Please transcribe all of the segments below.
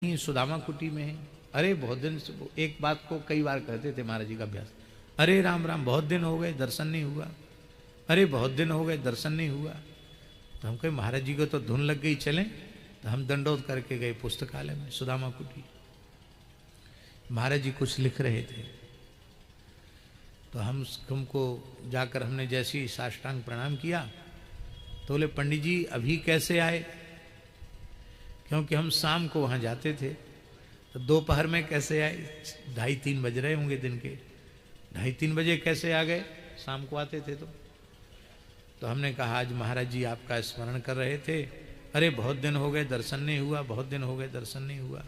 सुदामा कुटी में है। अरे बहुत दिन से एक बात को कई बार कहते थे महाराज जी का अभ्यास। अरे राम राम, बहुत दिन हो गए दर्शन नहीं हुआ। अरे बहुत दिन हो गए दर्शन नहीं हुआ। तो हम कहे महाराज जी को तो धुन लग गई, चलें। तो हम दंडोत करके गए पुस्तकालय में सुदामा कुटी। महाराज जी कुछ लिख रहे थे, तो हमको जाकर हमने जैसी साष्टांग प्रणाम किया तो बोले पंडित जी अभी कैसे आए, क्योंकि हम शाम को वहाँ जाते थे। तो दोपहर में कैसे आए, 2:30-3 बज रहे होंगे दिन के, 2:30-3 बजे कैसे आ गए, शाम को आते थे। तो हमने कहा आज महाराज जी आपका स्मरण कर रहे थे। अरे बहुत दिन हो गए दर्शन नहीं हुआ, बहुत दिन हो गए दर्शन नहीं हुआ।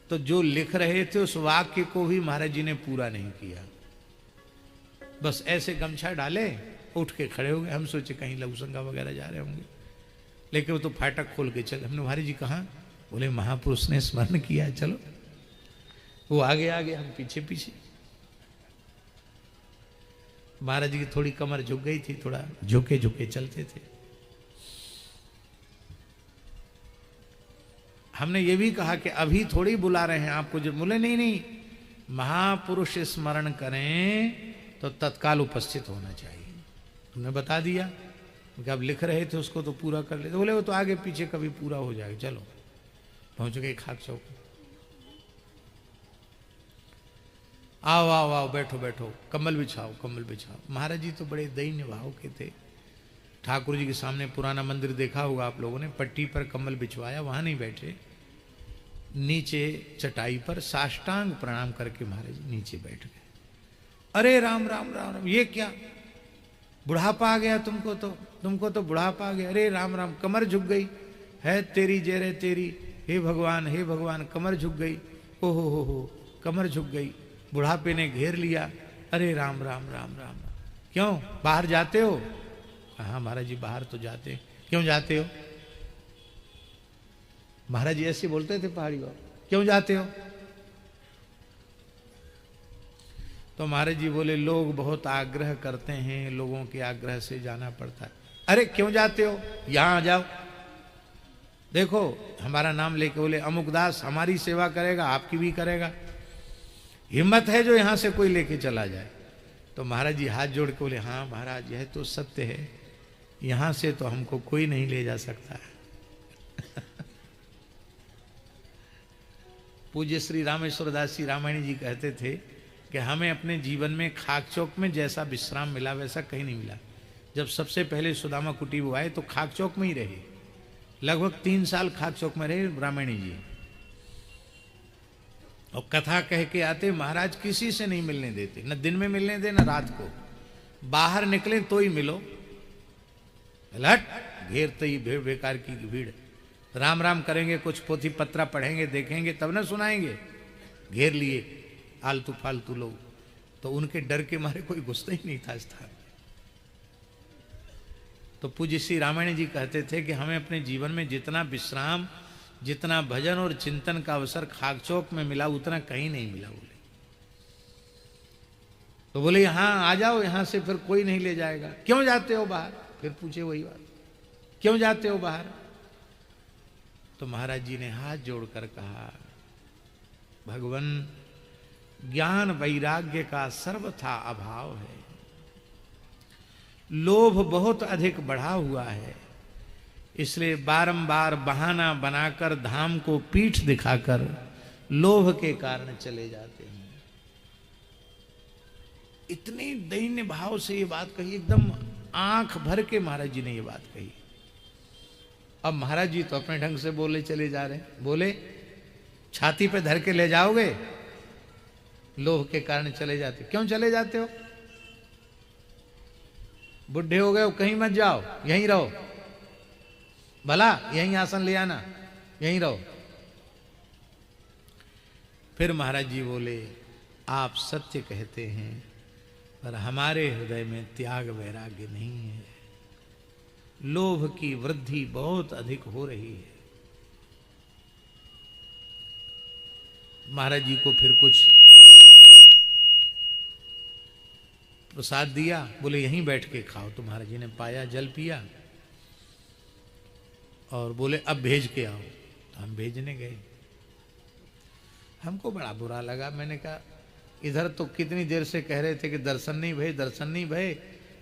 तो जो लिख रहे थे उस वाक्य को भी महाराज जी ने पूरा नहीं किया, बस ऐसे गमछा डाले उठ के खड़े हो गए। हम सोचे कहीं लघुसंगा वगैरह जा रहे होंगे, लेकिन वो तो फाटक खोल के चले। हमने महाराज जी कहाँ, बोले महापुरुष ने स्मरण किया, चलो। वो आगे आगे, हम पीछे पीछे। महाराज जी की थोड़ी कमर झुक गई थी, थोड़ा झुके झुके चलते थे। हमने ये भी कहा कि अभी थोड़ी बुला रहे हैं आपको, जो बोले नहीं नहीं, महापुरुष स्मरण करें तो तत्काल उपस्थित होना चाहिए। हमने बता दिया कि अब लिख रहे थे उसको तो पूरा कर लेते। बोले वो तो आगे पीछे कभी पूरा हो जाएगा, चलो। पहुंच गए खाक चौक। आओ आओ आओ, बैठो बैठो, कम्बल बिछाओ कम्बल बिछाओ। महाराज जी तो बड़े दैन्य भाव के थे। ठाकुर जी के सामने पुराना मंदिर देखा होगा आप लोगों ने, पट्टी पर कम्बल बिछवाया, वहां नहीं बैठे, नीचे चटाई पर साष्टांग प्रणाम करके महाराज जी नीचे बैठ गए। अरे राम राम राम राम, ये क्या बुढ़ापा आ गया तुमको तो बुढ़ापा आ गया। अरे राम राम, कमर झुक गई है तेरी जय रे तेरी, हे भगवान कमर झुक गई। ओ हो, कमर झुक गई, बुढ़ापे ने घेर लिया। अरे राम राम राम राम, क्यों बाहर जाते हो? हाँ महाराज जी बाहर तो जाते। क्यों जाते हो? महाराज जी ऐसे बोलते थे पहाड़ी बाबा, क्यों जाते हो? तो महाराज जी बोले लोग बहुत आग्रह करते हैं, लोगों के आग्रह से जाना पड़ता है। अरे क्यों जाते हो, यहां आ जाओ, देखो हमारा नाम लेके। बोले अमुकदास हमारी सेवा करेगा, आपकी भी करेगा, हिम्मत है जो यहां से कोई लेके चला जाए। तो महाराज जी हाथ जोड़ के बोले हाँ महाराज यह तो सत्य है, यहां से तो हमको कोई नहीं ले जा सकता है। पूज्य श्री रामेश्वर दास जी रामायणी जी कहते थे कि हमें अपने जीवन में खाक चौक में जैसा विश्राम मिला वैसा कहीं नहीं मिला। जब सबसे पहले सुदामा कुटी वो आए तो खाक चौक में ही रहे, लगभग 3 साल खाक चौक में रहे रामायणी जी। और कथा कह के आते, महाराज किसी से नहीं मिलने देते, न दिन में मिलने दे न रात को, बाहर निकले तो ही मिलो। लट घेरते ही भीड़, बेकार की भीड़, राम राम करेंगे, कुछ पोथी पत्रा पढ़ेंगे देखेंगे तब न सुनाएंगे, घेर लिए आलतू फालतू लोग। तो उनके डर के मारे कोई घुसता ही नहीं था स्थान। तो पूज्य श्री रामायण जी कहते थे कि हमें अपने जीवन में जितना विश्राम, जितना भजन और चिंतन का अवसर खाक चौक में मिला उतना कहीं नहीं मिला। बोले तो बोले यहां आ जाओ, यहां से फिर कोई नहीं ले जाएगा। क्यों जाते हो बाहर? फिर पूछे वही बात, क्यों जाते हो बाहर? तो महाराज जी ने हाथ जोड़कर कहा भगवान ज्ञान वैराग्य का सर्वथा अभाव है, लोभ बहुत अधिक बढ़ा हुआ है, इसलिए बारंबार बहाना बनाकर धाम को पीठ दिखाकर लोभ के कारण चले जाते हैं। इतने दैन्य भाव से ये बात कही, एकदम आंख भर के महाराज जी ने ये बात कही। अब महाराज जी तो अपने ढंग से बोले चले जा रहे हैं। बोले छाती पे धर के ले जाओगे, लोभ के कारण चले जाते। क्यों चले जाते हो? बुढ़े हो गए हो, कहीं मत जाओ, यहीं रहो, भला यहीं आसन ले आना, यहीं रहो। फिर महाराज जी बोले आप सत्य कहते हैं, पर हमारे हृदय में त्याग वैराग्य नहीं है, लोभ की वृद्धि बहुत अधिक हो रही है। महाराज जी को फिर कुछ प्रसाद दिया, बोले यहीं बैठ के खाओ। तो महाराज जी ने पाया, जल पिया और बोले अब भेज के आओ। तो हम भेजने गए। हमको बड़ा बुरा लगा। मैंने कहा इधर तो कितनी देर से कह रहे थे कि दर्शन नहीं भय, दर्शन नहीं भय,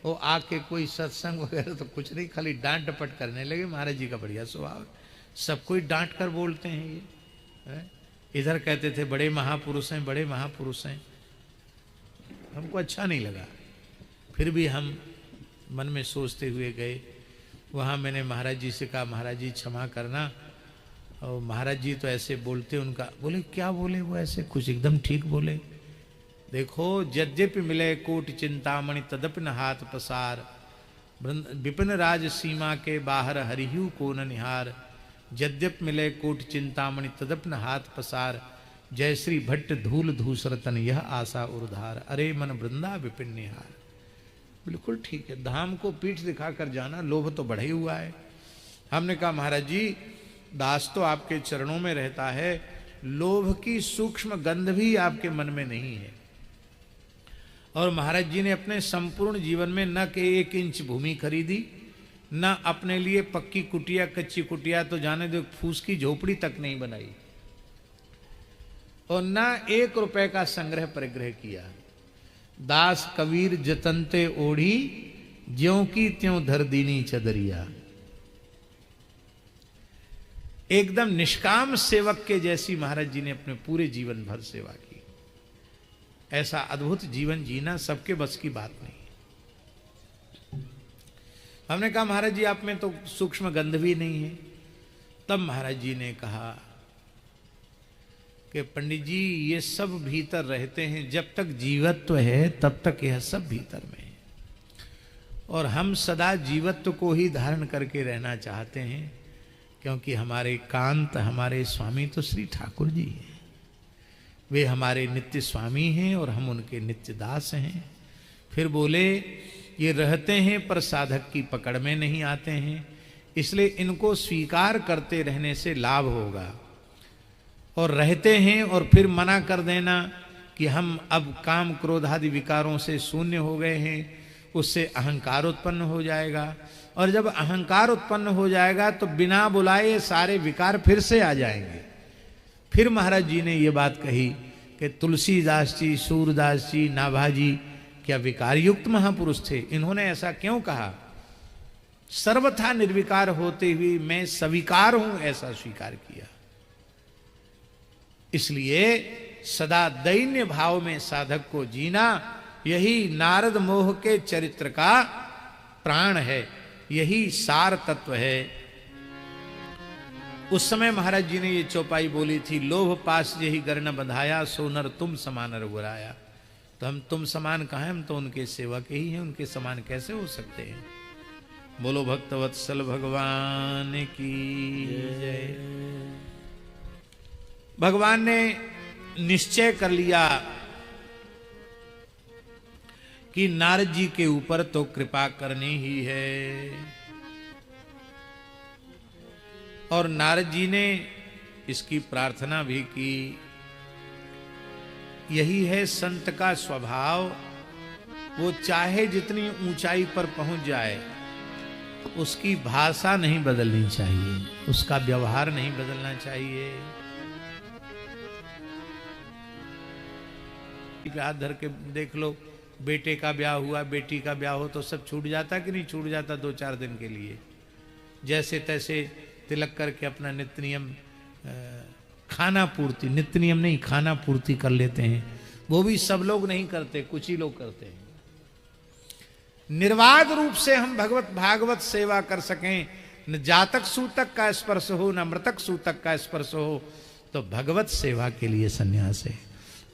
वो आके कोई सत्संग वगैरह तो कुछ नहीं, खाली डांट डपट करने लगे। महाराज जी का बढ़िया स्वभाव, सब कोई डांट कर बोलते हैं ये है? इधर कहते थे बड़े महापुरुष हैं, बड़े महापुरुष हैं। हमको अच्छा नहीं लगा, फिर भी हम मन में सोचते हुए गए। वहाँ मैंने महाराज जी से कहा महाराज जी क्षमा करना, और महाराज जी तो ऐसे बोलते, उनका बोले क्या बोले वो, ऐसे कुछ एकदम ठीक बोले। देखो यद्यपि मिले कोट चिंतामणि तदपि न हाथ पसार, विपिन राज सीमा के बाहर हरिहु को न निहार, यद्यप मिले कोट चिंतामणि तदपि न हाथ पसार, जय श्री भट्ट धूल धूसरतन यह आशा उर्धार, अरे मन वृंदा विपिन निहार। बिल्कुल ठीक है, धाम को पीठ दिखाकर जाना, लोभ तो बढ़ा ही हुआ है। हमने कहा महाराज जी दास तो आपके चरणों में रहता है, लोभ की सूक्ष्म गंध भी आपके मन में नहीं है। और महाराज जी ने अपने संपूर्ण जीवन में न के 1 इंच भूमि खरीदी, न अपने लिए पक्की कुटिया कच्ची कुटिया तो जाने दो, फूस की झोपड़ी तक नहीं बनाई, और न 1 रुपए का संग्रह परिग्रह किया। दास कबीर जतनते ओढ़ी, ज्यों की त्यों धर दीनी चदरिया। एकदम निष्काम सेवक के जैसी महाराज जी ने अपने पूरे जीवन भर सेवा की। ऐसा अद्भुत जीवन जीना सबके बस की बात नहीं। हमने कहा महाराज जी आप में तो सूक्ष्म गंध भी नहीं है। तब महाराज जी ने कहा कि पंडित जी ये सब भीतर रहते हैं, जब तक जीवत्व है तब तक यह सब भीतर में है, और हम सदा जीवत्व को ही धारण करके रहना चाहते हैं, क्योंकि हमारे कांत हमारे स्वामी तो श्री ठाकुर जी हैं। वे हमारे नित्य स्वामी हैं और हम उनके नित्य दास हैं। फिर बोले ये रहते हैं पर साधक की पकड़ में नहीं आते हैं, इसलिए इनको स्वीकार करते रहने से लाभ होगा। और रहते हैं और फिर मना कर देना कि हम अब काम क्रोध आदि विकारों से शून्य हो गए हैं, उससे अहंकार उत्पन्न हो जाएगा, और जब अहंकार उत्पन्न हो जाएगा तो बिना बुलाए सारे विकार फिर से आ जाएंगे। फिर महाराज जी ने ये बात कही कि तुलसीदास जी, सूरदास जी, नाभाजी क्या विकार युक्त महापुरुष थे, इन्होंने ऐसा क्यों कहा? सर्वथा निर्विकार होते हुए मैं सविकार हूं ऐसा स्वीकार किया। इसलिए सदा दैन्य भाव में साधक को जीना, यही नारद मोह के चरित्र का प्राण है, यही सार तत्व है। उस समय महाराज जी ने ये चौपाई बोली थी, लोभ पास यही गर न बंधाया, सो नर तुम समान रघुराया। तो हम तुम समान कहाँ हैं, हम तो उनके सेवक ही हैं, उनके समान कैसे हो सकते हैं। बोलो भक्तवत्सल भगवान की जय। भगवान ने निश्चय कर लिया कि नारद जी के ऊपर तो कृपा करनी ही है, और नारद जी ने इसकी प्रार्थना भी की। यही है संत का स्वभाव, वो चाहे जितनी ऊंचाई पर पहुंच जाए, उसकी भाषा नहीं बदलनी चाहिए, उसका व्यवहार नहीं बदलना चाहिए। हाथ धर के देख लो, बेटे का ब्याह हुआ, बेटी का ब्याह हो तो सब छूट जाता कि नहीं छूट जाता 2-4 दिन के लिए, जैसे तैसे तिलक करके अपना नित्य नियम खाना पूर्ति, नित्य नियम नहीं खाना पूर्ति कर लेते हैं। वो भी सब लोग नहीं करते, कुछ ही लोग करते हैं। निर्वाध रूप से हम भगवत भागवत सेवा कर सकें, न जातक सूतक का स्पर्श हो न मृतक सूतक का स्पर्श हो, तो भगवत सेवा के लिए संन्यास है,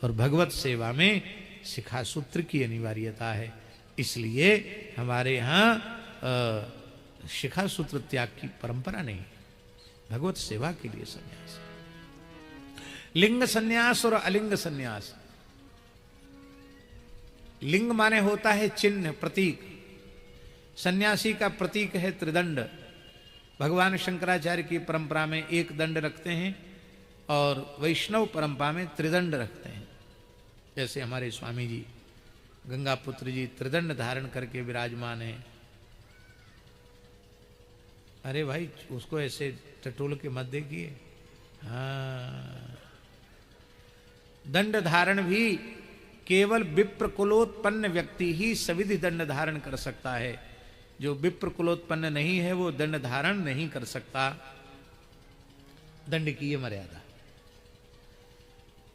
और भगवत सेवा में शिखा सूत्र की अनिवार्यता है। इसलिए हमारे यहाँ शिखा सूत्र त्याग की परंपरा नहीं, भगवत सेवा के लिए संन्यास। लिंग संन्यास और अलिंग संन्यास। लिंग माने होता है चिन्ह, प्रतीक। सन्यासी का प्रतीक है त्रिदंड। भगवान शंकराचार्य की परंपरा में 1 दंड रखते हैं, और वैष्णव परंपरा में त्रिदंड रखते हैं। जैसे हमारे स्वामी जी गंगा पुत्र जी त्रिदंड धारण करके विराजमान हैं। अरे भाई उसको ऐसे टटोल के मत देखिए। हाँ, दंड धारण भी केवल विप्र कुलोत्पन्न व्यक्ति ही सविधि दंड धारण कर सकता है। जो विप्र कुलोत्पन्न नहीं है वो दंड धारण नहीं कर सकता। दंड की ये मर्यादा।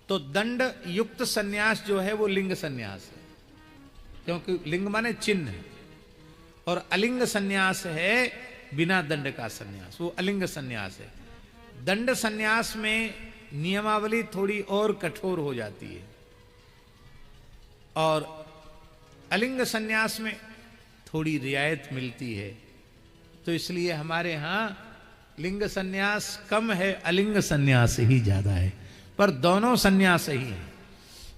तो दंड युक्त सन्यास जो है वो लिंग सन्यास है, क्योंकि लिंग माने चिन्ह, और अलिंग सन्यास है बिना दंड का सन्यास, वो अलिंग सन्यास है। दंड सन्यास में नियमावली थोड़ी और कठोर हो जाती है, और अलिंग सन्यास में थोड़ी रियायत मिलती है। तो इसलिए हमारे यहां लिंग सन्यास कम है, अलिंग सन्यास ही ज्यादा है, पर दोनों सन्यास ही है।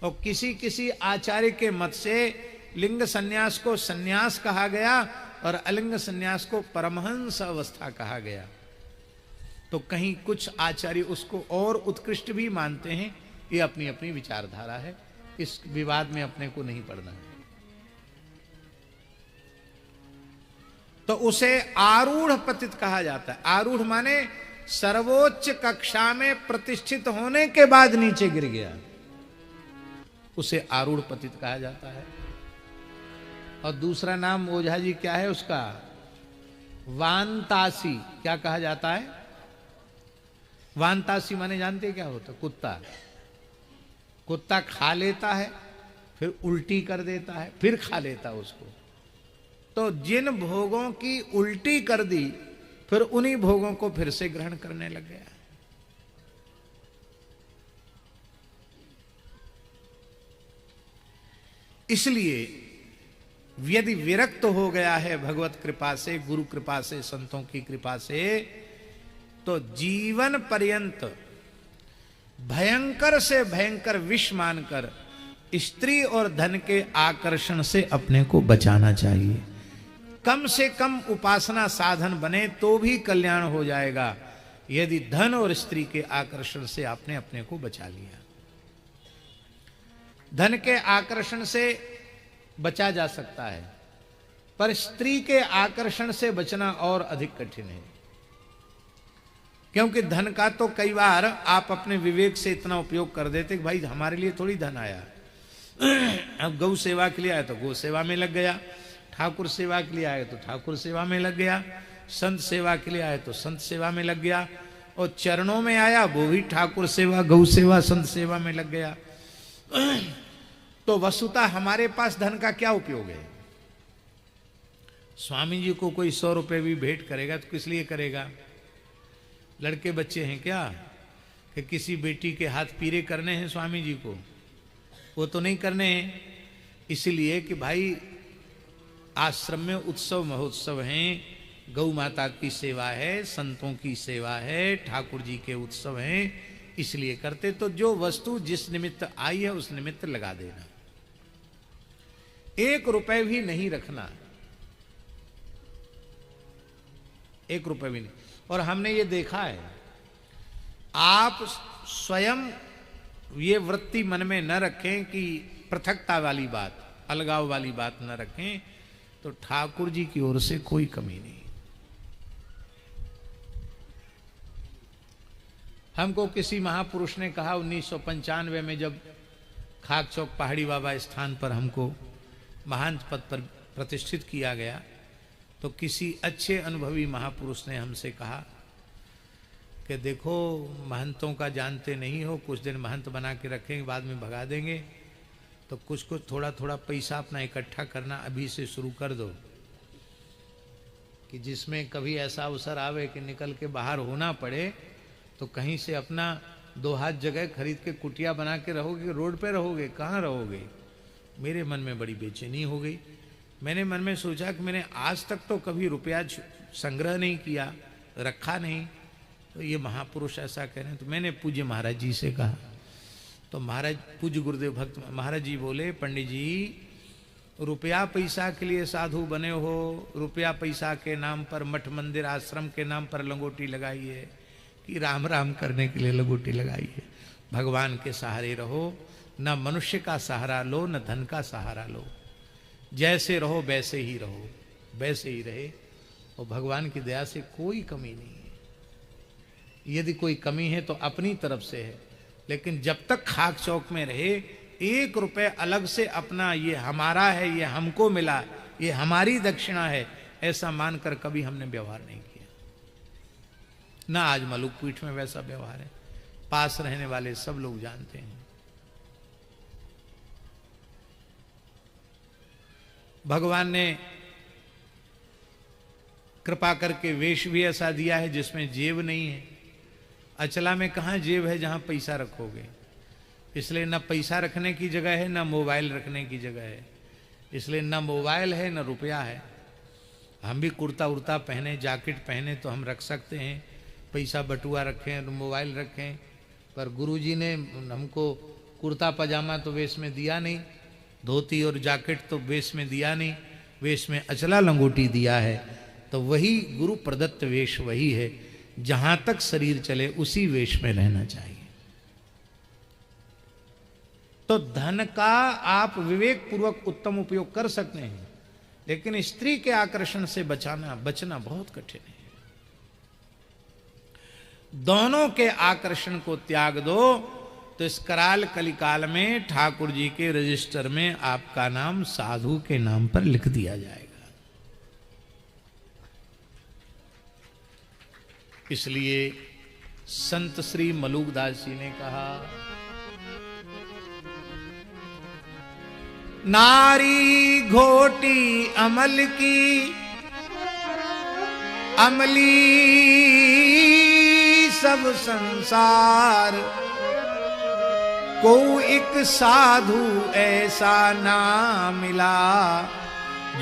और किसी किसी आचार्य के मत से लिंग सन्यास को सन्यास कहा गया और अलिंग सन्यास को परमहंस अवस्था कहा गया। तो कहीं कुछ आचार्य उसको और उत्कृष्ट भी मानते हैं। ये अपनी अपनी विचारधारा है, इस विवाद में अपने को नहीं पड़ना है। तो उसे आरूढ़ पतित कहा जाता है। आरूढ़ माने सर्वोच्च कक्षा में प्रतिष्ठित होने के बाद नीचे गिर गया, उसे आरूढ़ पतित कहा जाता है। और दूसरा नाम ओझा जी क्या है उसका? वानतासी। क्या कहा जाता है? वानतासी माने जानते क्या होता? कुत्ता। कुत्ता खा लेता है, फिर उल्टी कर देता है, फिर खा लेता उसको। तो जिन भोगों की उल्टी कर दी, फिर उन्हीं भोगों को फिर से ग्रहण करने लग गया। इसलिए यदि विरक्त हो गया है भगवत कृपा से, गुरु कृपा से, संतों की कृपा से, तो जीवन पर्यंत भयंकर से भयंकर विष मानकर स्त्री और धन के आकर्षण से अपने को बचाना चाहिए। कम से कम उपासना साधन बने तो भी कल्याण हो जाएगा, यदि धन और स्त्री के आकर्षण से आपने अपने को बचा लिया। धन के आकर्षण से बचा जा सकता है, पर स्त्री के आकर्षण से बचना और अधिक कठिन है। क्योंकि धन का तो कई बार आप अपने विवेक से इतना उपयोग कर देते कि भाई हमारे लिए थोड़ी धन आया। अब गौ सेवा के लिए आया तो गौ सेवा में लग गया, ठाकुर सेवा के लिए आए तो ठाकुर सेवा में लग गया, संत सेवा के लिए आए तो संत सेवा में लग गया, और चरणों में आया वो भी ठाकुर सेवा, गौ सेवा, संत सेवा में लग गया। तो वस्तुतः हमारे पास धन का क्या उपयोग है? स्वामी जी को कोई 100 रुपए भी भेंट करेगा तो किस लिए करेगा? लड़के बच्चे हैं क्या कि किसी बेटी के हाथ पीरे करने हैं स्वामी जी को? वो तो नहीं करने हैं। इसलिए कि भाई आश्रम में उत्सव महोत्सव हैं, गौ माता की सेवा है, संतों की सेवा है, ठाकुर जी के उत्सव हैं, इसलिए करते। तो जो वस्तु जिस निमित्त आई है उस निमित्त लगा देना, 1 रुपए भी नहीं रखना, 1 रुपए भी नहीं। और हमने ये देखा है, आप स्वयं ये वृत्ति मन में न रखें कि पृथकता वाली बात, अलगाव वाली बात न रखें, तो ठाकुर जी की ओर से कोई कमी नहीं। हमको किसी महापुरुष ने कहा 1995 में, जब खाक चौक पहाड़ी बाबा स्थान पर हमको महंत पद पर प्रतिष्ठित किया गया, तो किसी अच्छे अनुभवी महापुरुष ने हमसे कहा कि देखो महंतों का जानते नहीं हो, कुछ दिन महंत बना के रखेंगे, बाद में भगा देंगे, तो कुछ कुछ थोड़ा थोड़ा पैसा अपना इकट्ठा करना अभी से शुरू कर दो, कि जिसमें कभी ऐसा अवसर आवे कि निकल के बाहर होना पड़े तो कहीं से अपना 2 हाथ जगह खरीद के कुटिया बना के रहोगे, रोड पे रहोगे, कहाँ रहोगे। मेरे मन में बड़ी बेचैनी हो गई। मैंने मन में सोचा कि मैंने आज तक तो कभी रुपया संग्रह नहीं किया, रखा नहीं, तो ये महापुरुष ऐसा कह रहे हैं। तो मैंने पूज्य महाराज जी से कहा, तो महाराज पूज्य गुरुदेव भक्त महाराज जी बोले, पंडित जी रुपया पैसा के लिए साधु बने हो, रुपया पैसा के नाम पर मठ मंदिर आश्रम के नाम पर लंगोटी लगाई है कि राम राम करने के लिए लंगोटी लगाई है। भगवान के सहारे रहो, न मनुष्य का सहारा लो, न धन का सहारा लो, जैसे रहो वैसे ही रहो, वैसे ही रहे, और भगवान की दया से कोई कमी नहीं है। यदि कोई कमी है तो अपनी तरफ से है, लेकिन जब तक खाक चौक में रहे, 1 रुपए अलग से अपना ये हमारा है, ये हमको मिला, ये हमारी दक्षिणा है, ऐसा मानकर कभी हमने व्यवहार नहीं किया। ना आज मलुक पीठ में वैसा व्यवहार है, पास रहने वाले सब लोग जानते हैं। भगवान ने कृपा करके वेश भी ऐसा दिया है जिसमें जेब नहीं है। अचला में कहाँ जेब है जहां पैसा रखोगे, इसलिए ना पैसा रखने की जगह है, ना मोबाइल रखने की जगह है, इसलिए ना मोबाइल है ना रुपया है। हम भी कुर्ता उर्ता पहने, जैकेट पहने तो हम रख सकते हैं, पैसा बटुआ रखें, मोबाइल रखें, पर गुरुजी ने हमको कुर्ता पजामा तो वेश में दिया नहीं, धोती और जैकेट तो वेश में दिया नहीं, वेश में अचला लंगोटी दिया है। तो वही गुरु प्रदत्त वेश वही है, जहां तक शरीर चले उसी वेश में रहना चाहिए। तो धन का आप विवेक पूर्वक उत्तम उपयोग कर सकते हैं, लेकिन स्त्री के आकर्षण से बचना बहुत कठिन है। दोनों के आकर्षण को त्याग दो तो इस कराल कलिकाल में ठाकुर जी के रजिस्टर में आपका नाम साधु के नाम पर लिख दिया जाएगा। इसलिए संत श्री मलुकदास जी ने कहा, नारी घोटी अमल की, अमली सब संसार, को एक साधु ऐसा ना मिला,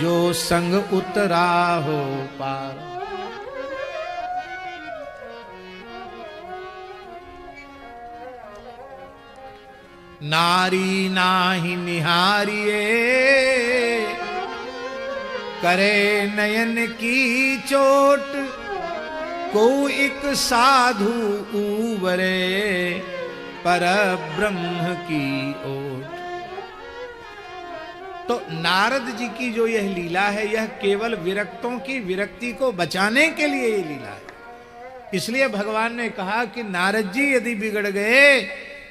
जो संग उतरा हो पार। नारी नाही निहारिए, करे नयन की चोट, को एक साधु उबरे, पर ब्रह्म की ओट। तो नारद जी की जो यह लीला है, यह केवल विरक्तों की विरक्ति को बचाने के लिए ये लीला है। इसलिए भगवान ने कहा कि नारद जी यदि बिगड़ गए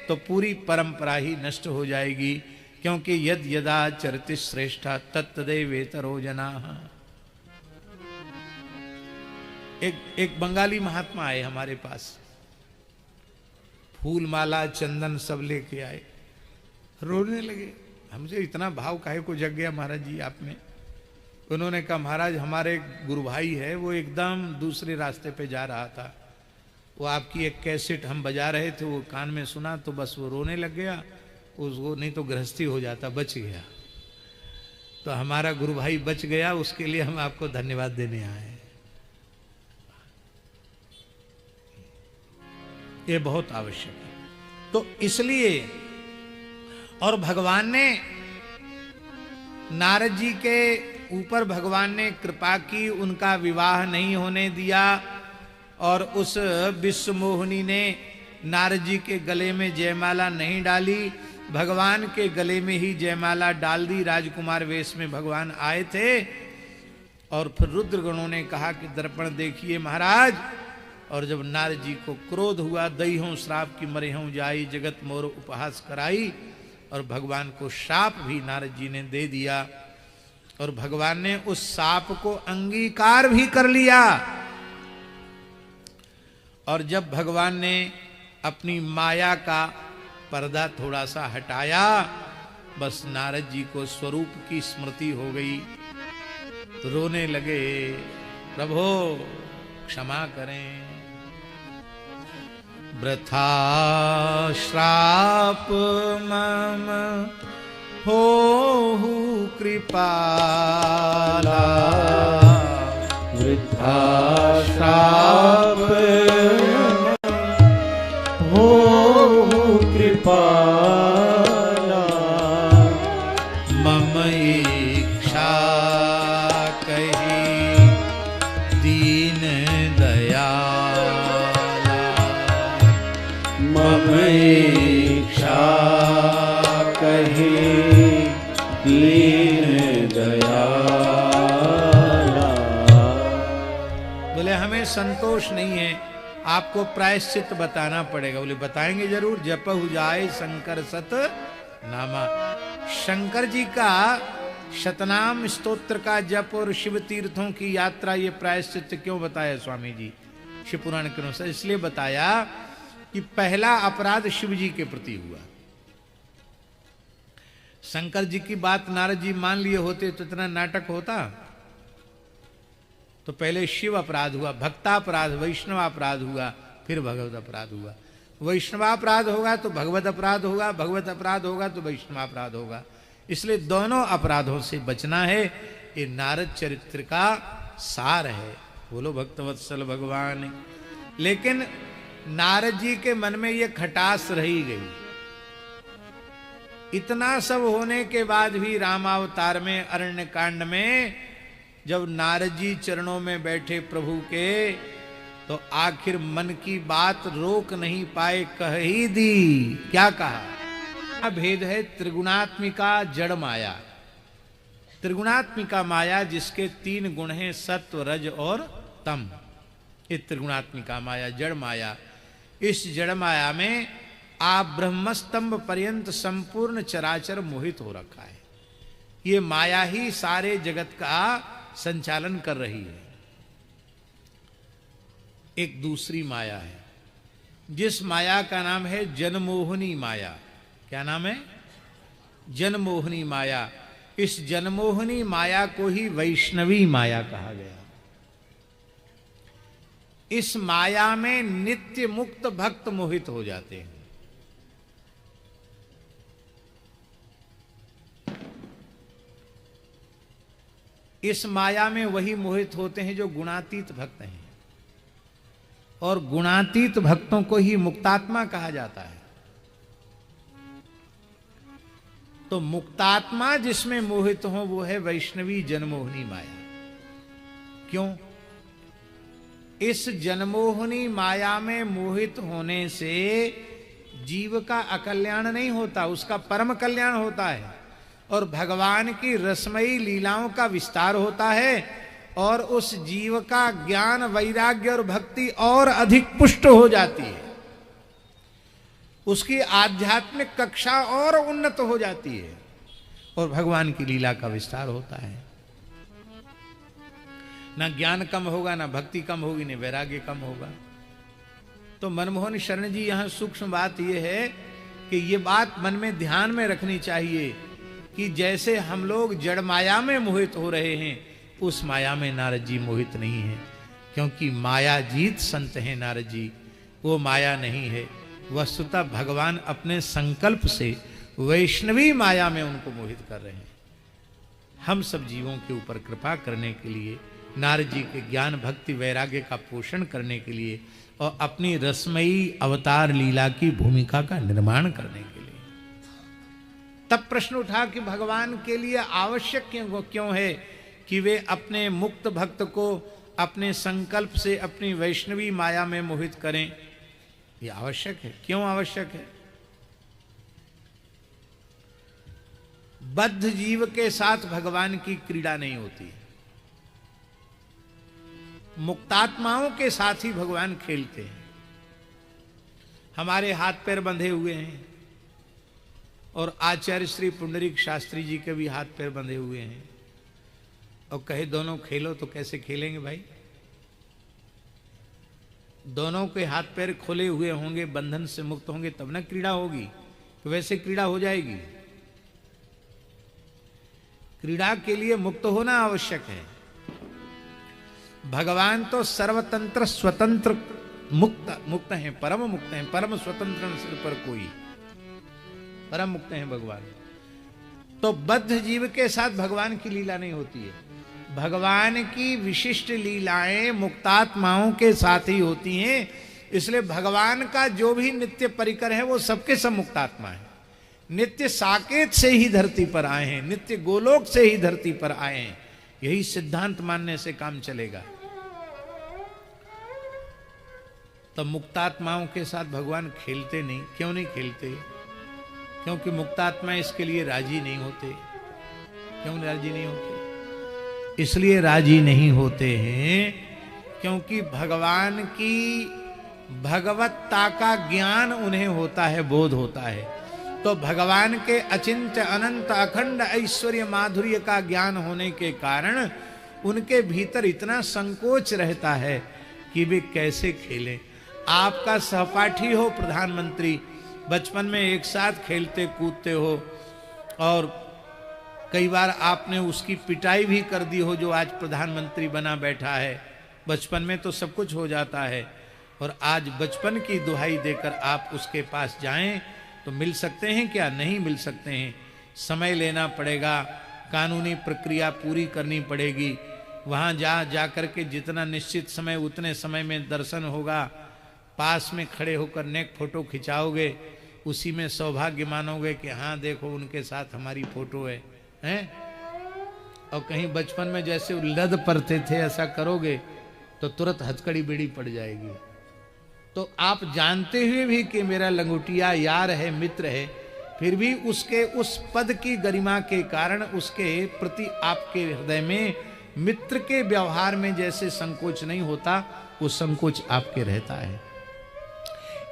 तो पूरी परंपरा ही नष्ट हो जाएगी, क्योंकि यद यदा चरति श्रेष्ठा तत्तदेवेतरो जनाः। एक बंगाली महात्मा आए हमारे पास, फूल माला चंदन सब लेके आए, रोने लगे। हमसे इतना भाव काहे को जग गया महाराज जी आप में? उन्होंने कहा महाराज हमारे गुरु भाई है, वो एकदम दूसरे रास्ते पे जा रहा था, वो आपकी एक कैसेट हम बजा रहे थे, वो कान में सुना तो बस वो रोने लग गया, उसको नहीं तो गृहस्थी हो जाता, बच गया। तो हमारा गुरु भाई बच गया, उसके लिए हम आपको धन्यवाद देने आए। ये बहुत आवश्यक है। तो इसलिए, और भगवान ने नारद जी के ऊपर भगवान ने कृपा की, उनका विवाह नहीं होने दिया, और उस विश्व मोहिनी ने नारद जी के गले में जयमाला नहीं डाली, भगवान के गले में ही जयमाला डाल दी। राजकुमार वेश में भगवान आए थे, और फिर रुद्रगणों ने कहा कि दर्पण देखिए महाराज। और जब नारद जी को क्रोध हुआ, दई हों श्राप की मरे हों जाई, जगत मोर उपहास कराई, और भगवान को शाप भी नारद जी ने दे दिया, और भगवान ने उस शाप को अंगीकार भी कर लिया। और जब भगवान ने अपनी माया का पर्दा थोड़ा सा हटाया, बस नारद जी को स्वरूप की स्मृति हो गई, तो रोने लगे, प्रभो क्षमा करें, वृथा श्राप मम होहु कृपाला, वृथा श्राप होहु कृपाला, मम इच्छा कही दीन दयाला, मम इच्छा कही दीन दयाला। बोले हमें संतोष नहीं है, आपको प्रायश्चित बताना पड़ेगा। बोले बताएंगे जरूर। जपहु जाए शंकर सत नामा। शंकर जी का शतनाम स्तोत्र का जप और शिव तीर्थों की यात्रा, ये प्रायश्चित क्यों बताया स्वामी जी शिव पुराण के अनुसार? इसलिए बताया कि पहला अपराध शिव जी के प्रति हुआ। शंकर जी की बात नारद जी मान लिए होते तो इतना नाटक होता? तो पहले शिव अपराध हुआ, भक्तापराध, वैष्णवापराध हुआ, फिर भगवत अपराध हुआ। वैष्णवापराध होगा तो भगवत अपराध होगा, भगवत अपराध होगा तो वैष्णवापराध होगा। इसलिए दोनों अपराधों से बचना है। ये नारद चरित्र का सार है। बोलो भक्तवत्सल भगवान। लेकिन नारद जी के मन में ये खटास रही गई। इतना सब होने के बाद भी रामावतार में, अरण्य कांड में, जब नारद जी चरणों में बैठे प्रभु के, तो आखिर मन की बात रोक नहीं पाए, कह ही दी। क्या कहा? भेद है त्रिगुणात्मिका जड़ माया। त्रिगुणात्मिका माया जिसके 3 गुण हैं, सत्व, रज और तम। ये त्रिगुणात्मिका माया, जड़ माया। इस जड़ माया में आप ब्रह्मस्तंभ पर्यंत संपूर्ण चराचर मोहित हो रखा है। ये माया ही सारे जगत का संचालन कर रही है। एक दूसरी माया है, जिस माया का नाम है जनमोहनी माया। क्या नाम है? जनमोहनी माया। इस जनमोहनी माया को ही वैष्णवी माया कहा गया। इस माया में नित्य मुक्त भक्त मोहित हो जाते हैं। इस माया में वही मोहित होते हैं जो गुणातीत भक्त हैं, और गुणातीत भक्तों को ही मुक्तात्मा कहा जाता है। तो मुक्तात्मा जिसमें मोहित हो वो है वैष्णवी जनमोहनी माया। क्यों? इस जनमोहनी माया में मोहित होने से जीव का अकल्याण नहीं होता, उसका परम कल्याण होता है, और भगवान की रसमयी लीलाओं का विस्तार होता है, और उस जीव का ज्ञान, वैराग्य और भक्ति और अधिक पुष्ट हो जाती है। उसकी आध्यात्मिक कक्षा और उन्नत हो जाती है, और भगवान की लीला का विस्तार होता है। ना ज्ञान कम होगा, ना भक्ति कम होगी, ना वैराग्य कम होगा। तो मनमोहन शरण जी यहां सूक्ष्म बात यह है कि ये बात मन में ध्यान में रखनी चाहिए कि जैसे हम लोग जड़ माया में मोहित हो रहे हैं, उस माया में नारद जी मोहित नहीं है, क्योंकि माया जीत संत हैं नारद जी। वो माया नहीं है, वस्तुतः भगवान अपने संकल्प से वैष्णवी माया में उनको मोहित कर रहे हैं। हम सब जीवों के ऊपर कृपा करने के लिए, नारद जी के ज्ञान, भक्ति, वैराग्य का पोषण करने के लिए, और अपनी रसमयी अवतार लीला की भूमिका का निर्माण करने के लिए। तब प्रश्न उठा कि भगवान के लिए आवश्यक क्यों है कि वे अपने मुक्त भक्त को अपने संकल्प से अपनी वैष्णवी माया में मोहित करें। यह आवश्यक है। क्यों आवश्यक है? बद्ध जीव के साथ भगवान की क्रीड़ा नहीं होती। मुक्तात्माओं के साथ ही भगवान खेलते हैं। हमारे हाथ पैर बंधे हुए हैं, और आचार्य श्री पुंडरीक शास्त्री जी के भी हाथ पैर बंधे हुए हैं, और कहे दोनों खेलो, तो कैसे खेलेंगे भाई? दोनों के हाथ पैर खोले हुए होंगे, बंधन से मुक्त होंगे, तब ना क्रीड़ा होगी। तो वैसे क्रीड़ा हो जाएगी? क्रीड़ा के लिए मुक्त होना आवश्यक है। भगवान तो सर्वतंत्र स्वतंत्र मुक्त हैं, परम मुक्त हैं, परम स्वतंत्र सिर पर कोई, परम मुक्त हैं भगवान। तो बद्ध जीव के साथ भगवान की लीला नहीं होती है। भगवान की विशिष्ट लीलाएं मुक्तात्माओं के साथ ही होती हैं। इसलिए भगवान का जो भी नित्य परिकर है वो सबके सब मुक्तात्मा है। नित्य साकेत से ही धरती पर आए हैं, नित्य गोलोक से ही धरती पर आए हैं। यही सिद्धांत मानने से काम चलेगा। तो मुक्तात्माओं के साथ भगवान खेलते नहीं। क्यों नहीं खेलते? क्योंकि मुक्तात्मा इसके लिए राजी नहीं होते। क्यों राजी नहीं होते? इसलिए राजी नहीं होते हैं क्योंकि भगवान की भगवत्ता का ज्ञान उन्हें होता है, बोध होता है। तो भगवान के अचिंत्य अनंत अखंड ऐश्वर्य माधुर्य का ज्ञान होने के कारण उनके भीतर इतना संकोच रहता है कि वे कैसे खेलें। आपका सहपाठी हो प्रधानमंत्री, बचपन में एक साथ खेलते कूदते हो और कई बार आपने उसकी पिटाई भी कर दी हो, जो आज प्रधानमंत्री बना बैठा है। बचपन में तो सब कुछ हो जाता है, और आज बचपन की दुहाई देकर आप उसके पास जाएं तो मिल सकते हैं क्या? नहीं मिल सकते हैं। समय लेना पड़ेगा, कानूनी प्रक्रिया पूरी करनी पड़ेगी। वहाँ जा करके जितना निश्चित समय उतने समय में दर्शन होगा। पास में खड़े होकर नेक फोटो खिंचाओगे, उसी में सौभाग्य मानोगे कि हाँ देखो उनके साथ हमारी फोटो है, हैं? और कहीं बचपन में जैसे लद पड़ते थे ऐसा करोगे तो तुरंत हथकड़ी बेड़ी पड़ जाएगी। तो आप जानते हुए भी कि मेरा लंगोटिया यार है, मित्र है, फिर भी उसके उस पद की गरिमा के कारण उसके प्रति आपके हृदय में मित्र के व्यवहार में जैसे संकोच नहीं होता, वो संकोच आपके रहता है।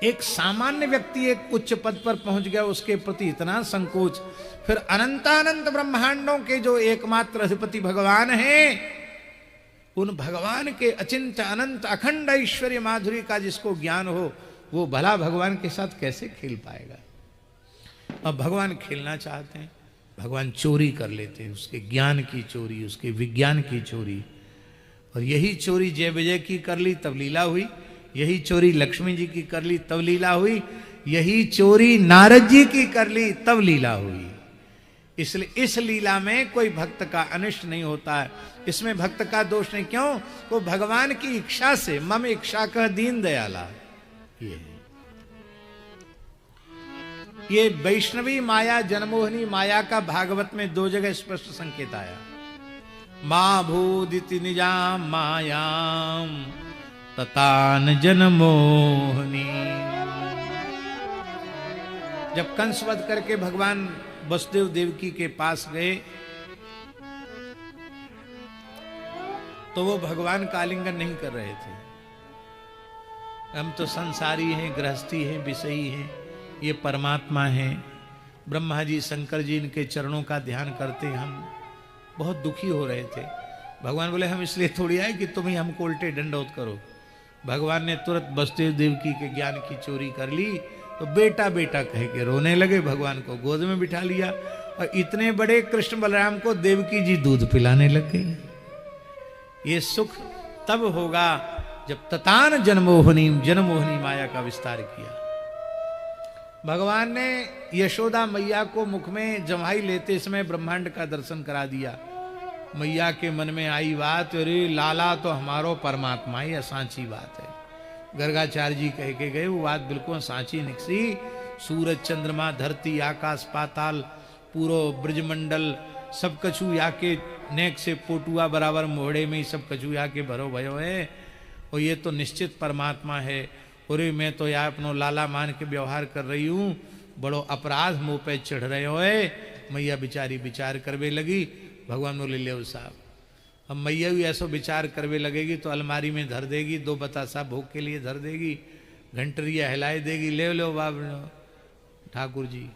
एक सामान्य व्यक्ति एक उच्च पद पर पहुंच गया, उसके प्रति इतना संकोच, फिर अनंतानंत ब्रह्मांडों के जो एकमात्र अधिपति भगवान हैं, उन भगवान के अचिंत्य अनंत अखंड ऐश्वर्य माधुर्य का जिसको ज्ञान हो, वो भला भगवान के साथ कैसे खेल पाएगा? अब भगवान खेलना चाहते हैं, भगवान चोरी कर लेते हैं, उसके ज्ञान की चोरी, उसके विज्ञान की चोरी। और यही चोरी जय विजय की कर ली तब लीला हुई, यही चोरी लक्ष्मी जी की कर ली तब लीला हुई, यही चोरी नारद जी की कर ली तब लीला हुई। इसलिए इस लीला में कोई भक्त का अनिष्ट नहीं होता है, इसमें भक्त का दोष नहीं। क्यों? वो भगवान की इच्छा से, मम इच्छा कह दीन दयाला। ये वैष्णवी माया, जनमोहनी माया का भागवत में 2 जगह स्पष्ट संकेत आया। मां भूदिति निजाम मायाम ततान जनमोहनी। जब कंस वध करके भगवान वसुदेव देवकी के पास गए तो वो भगवान का आलिंगन नहीं कर रहे थे। हम तो संसारी हैं, गृहस्थी हैं, विषयी हैं, ये परमात्मा हैं। ब्रह्मा जी शंकर जी इनके चरणों का ध्यान करते हम बहुत दुखी हो रहे थे। भगवान बोले हम इसलिए थोड़ी आए कि तुम ही हमको उल्टे दंडौत करो। भगवान ने तुरंत वसुदेव देवकी के ज्ञान की चोरी कर ली, तो बेटा बेटा कह के रोने लगे, भगवान को गोद में बिठा लिया, और इतने बड़े कृष्ण बलराम को देवकी जी दूध पिलाने लग गई। ये सुख तब होगा जब ततान जनमोहनी माया का विस्तार किया। भगवान ने यशोदा मैया को मुख में जमाई लेते समय ब्रह्मांड का दर्शन करा दिया। मैया के मन में आई बात, अरे लाला तो हमारो परमात्मा ही सांची बात है। गर्गाचार्य जी कह के गए, वो बात बिल्कुल सांची निकसी। सूरज चंद्रमा धरती आकाश पाताल पूरो ब्रजमंडल सब कछु या के नेक से पोटुआ बराबर मोहड़े में ही सब कछु या के भरो भयो है, और ये तो निश्चित परमात्मा है। अरे मैं तो यार अपनो लाला मान के व्यवहार कर रही हूँ, बड़ो अपराध मुँह पे चढ़ रहे हो। मैया बिचारी विचार करवे लगी। भगवान बोले ले साहब, अब मैया भी ऐसा विचार करवे लगेगी तो अलमारी में धर देगी, 2 बतासा भोग के लिए धर देगी, घंटरिया हिलाए देगी, ले लो बाब ठाकुर जी।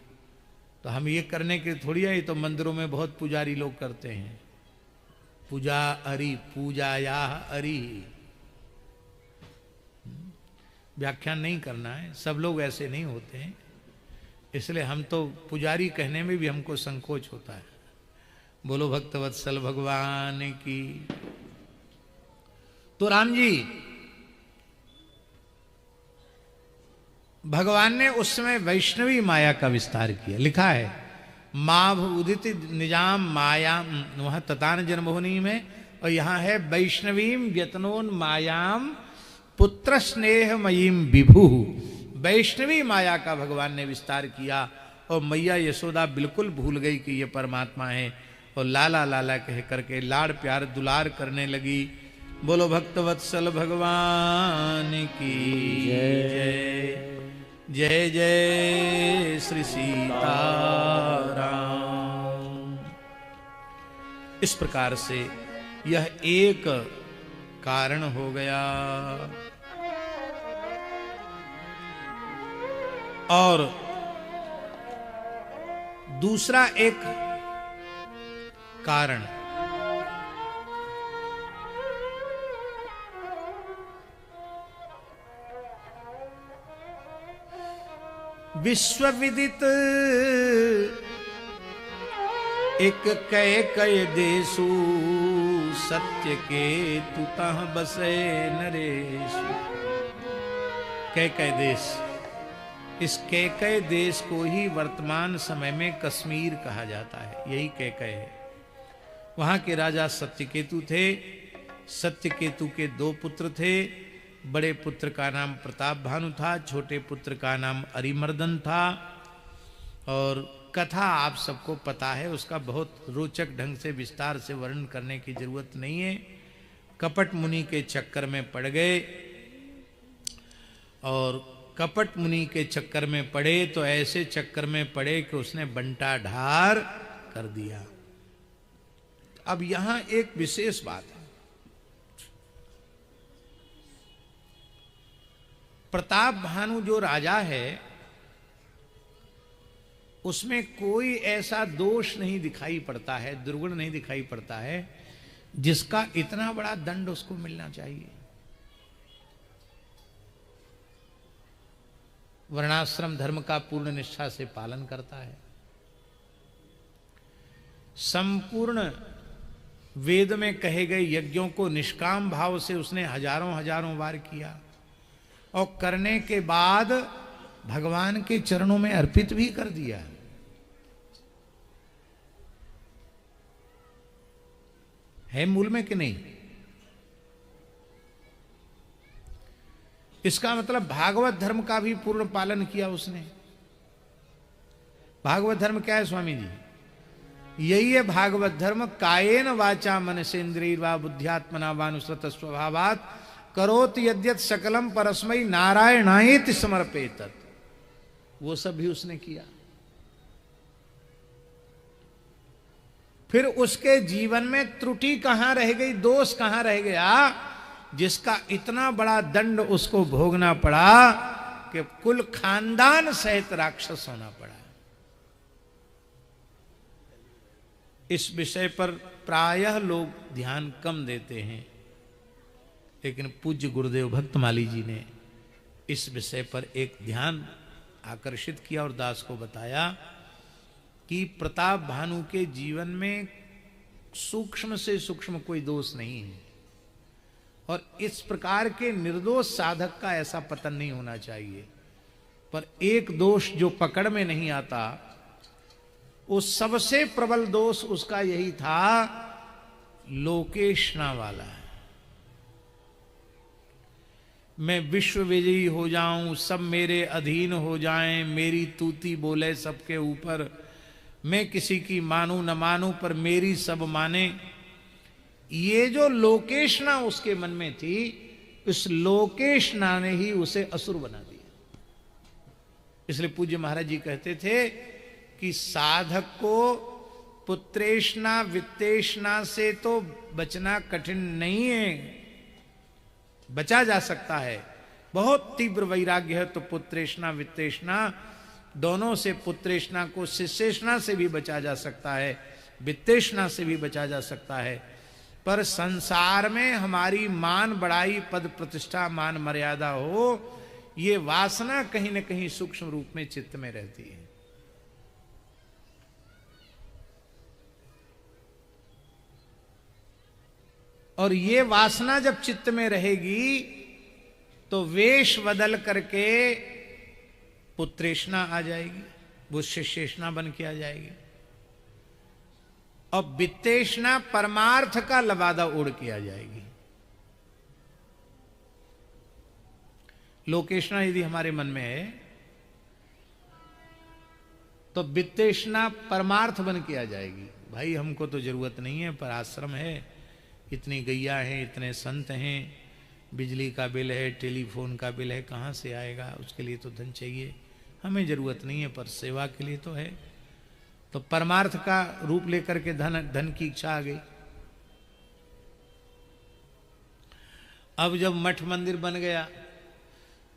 तो हम ये करने के थोड़ी है, तो मंदिरों में बहुत पुजारी लोग करते हैं, पूजा अरि पूजा या अरि। व्याख्यान नहीं करना है, सब लोग ऐसे नहीं होते हैं, इसलिए हम तो पुजारी कहने में भी हमको संकोच होता है। बोलो भक्तवत्सल भगवान की। तो राम जी भगवान ने उस समय वैष्णवी माया का विस्तार किया। लिखा है माँ उदित निजाम माया, वहां ततान जनमोहनी में, और यहां है वैष्णवीम व्यतनोन मायाम पुत्र स्नेह मयीम विभु। वैष्णवी माया का भगवान ने विस्तार किया, और मैया यशोदा बिल्कुल भूल गई कि ये परमात्मा है, और लाला लाला कह करके लाड़ प्यार दुलार करने लगी। बोलो भक्तवत्सल भगवान की जय। जय जय श्री सीताराम। इस प्रकार से यह एक कारण हो गया। और दूसरा एक कारण, विश्वविदित एक कय कय देशु, सत्य के तु तह बसे नरेश। कय कय देश, इस कैकय देश को ही वर्तमान समय में कश्मीर कहा जाता है, यही कैकय है। वहां के राजा सत्यकेतु थे। सत्यकेतु के 2 पुत्र थे। बड़े पुत्र का नाम प्रताप भानु था, छोटे पुत्र का नाम अरिमर्दन था। और कथा आप सबको पता है, उसका बहुत रोचक ढंग से विस्तार से वर्णन करने की जरूरत नहीं है। कपट मुनि के चक्कर में पड़ गए, और कपट मुनि के चक्कर में पड़े तो ऐसे चक्कर में पड़े कि उसने बंटा ढार कर दिया। अब यहां एक विशेष बात है, प्रताप भानु जो राजा है उसमें कोई ऐसा दोष नहीं दिखाई पड़ता है, दुर्गुण नहीं दिखाई पड़ता है जिसका इतना बड़ा दंड उसको मिलना चाहिए। वर्णाश्रम धर्म का पूर्ण निष्ठा से पालन करता है। संपूर्ण वेद में कहे गए यज्ञों को निष्काम भाव से उसने हजारों हजारों बार किया, और करने के बाद भगवान के चरणों में अर्पित भी कर दिया। है मूल में कि नहीं? इसका मतलब भागवत धर्म का भी पूर्ण पालन किया उसने। भागवत धर्म क्या है स्वामी जी? यही है भागवत धर्म। कायेन वाचा मनसेन्द्रियर्वा बुद्ध्यात्मना वानुसृत स्वभावात् करोत यद्यत सकलम परस्मै नारायणायेति समर्पेतत्। वो सब भी उसने किया। फिर उसके जीवन में त्रुटि कहां रह गई, दोष कहां रह गया, जिसका इतना बड़ा दंड उसको भोगना पड़ा कि कुल खानदान सहित राक्षस होना पड़ा। इस विषय पर प्रायः लोग ध्यान कम देते हैं, लेकिन पूज्य गुरुदेव भक्तमाली जी ने इस विषय पर एक ध्यान आकर्षित किया और दास को बताया कि प्रताप भानु के जीवन में सूक्ष्म से सूक्ष्म कोई दोष नहीं है, और इस प्रकार के निर्दोष साधक का ऐसा पतन नहीं होना चाहिए। पर एक दोष जो पकड़ में नहीं आता, उस सबसे प्रबल दोष उसका यही था, लोकेशना वाला। मैं विश्व विजयी हो जाऊं, सब मेरे अधीन हो जाएं, मेरी तूती बोले सबके ऊपर, मैं किसी की मानूं न मानूं पर मेरी सब माने। ये जो लोकेशना उसके मन में थी, इस लोकेशना ने ही उसे असुर बना दिया। इसलिए पूज्य महाराज जी कहते थे कि साधक को पुत्रेशना वित्तेशना से तो बचना कठिन नहीं है, बचा जा सकता है। बहुत तीव्र वैराग्य है तो पुत्रेशना वित्तेशना दोनों से, पुत्रेशना को शिष्येशना से भी बचा जा सकता है, वित्तेशना से भी बचा जा सकता है। पर संसार में हमारी मान बढ़ाई, पद प्रतिष्ठा, मान मर्यादा हो, ये वासना कहीं न कहीं सूक्ष्म रूप में चित्त में रहती है। और ये वासना जब चित्त में रहेगी तो वेश बदल करके पुत्रेशना आ जाएगी, वो शिष्येशना बन के आ जाएगी, और वित्तेशना परमार्थ का लबादा उड़ के आ जाएगी। लोकेशना यदि हमारे मन में है तो वित्तेशना परमार्थ बन के आ जाएगी। भाई हमको तो जरूरत नहीं है, पर आश्रम है, इतनी गैया हैं, इतने संत हैं, बिजली का बिल है, टेलीफोन का बिल है, कहाँ से आएगा? उसके लिए तो धन चाहिए, हमें जरूरत नहीं है, पर सेवा के लिए तो है। तो परमार्थ का रूप लेकर के धन की इच्छा आ गई। अब जब मठ मंदिर बन गया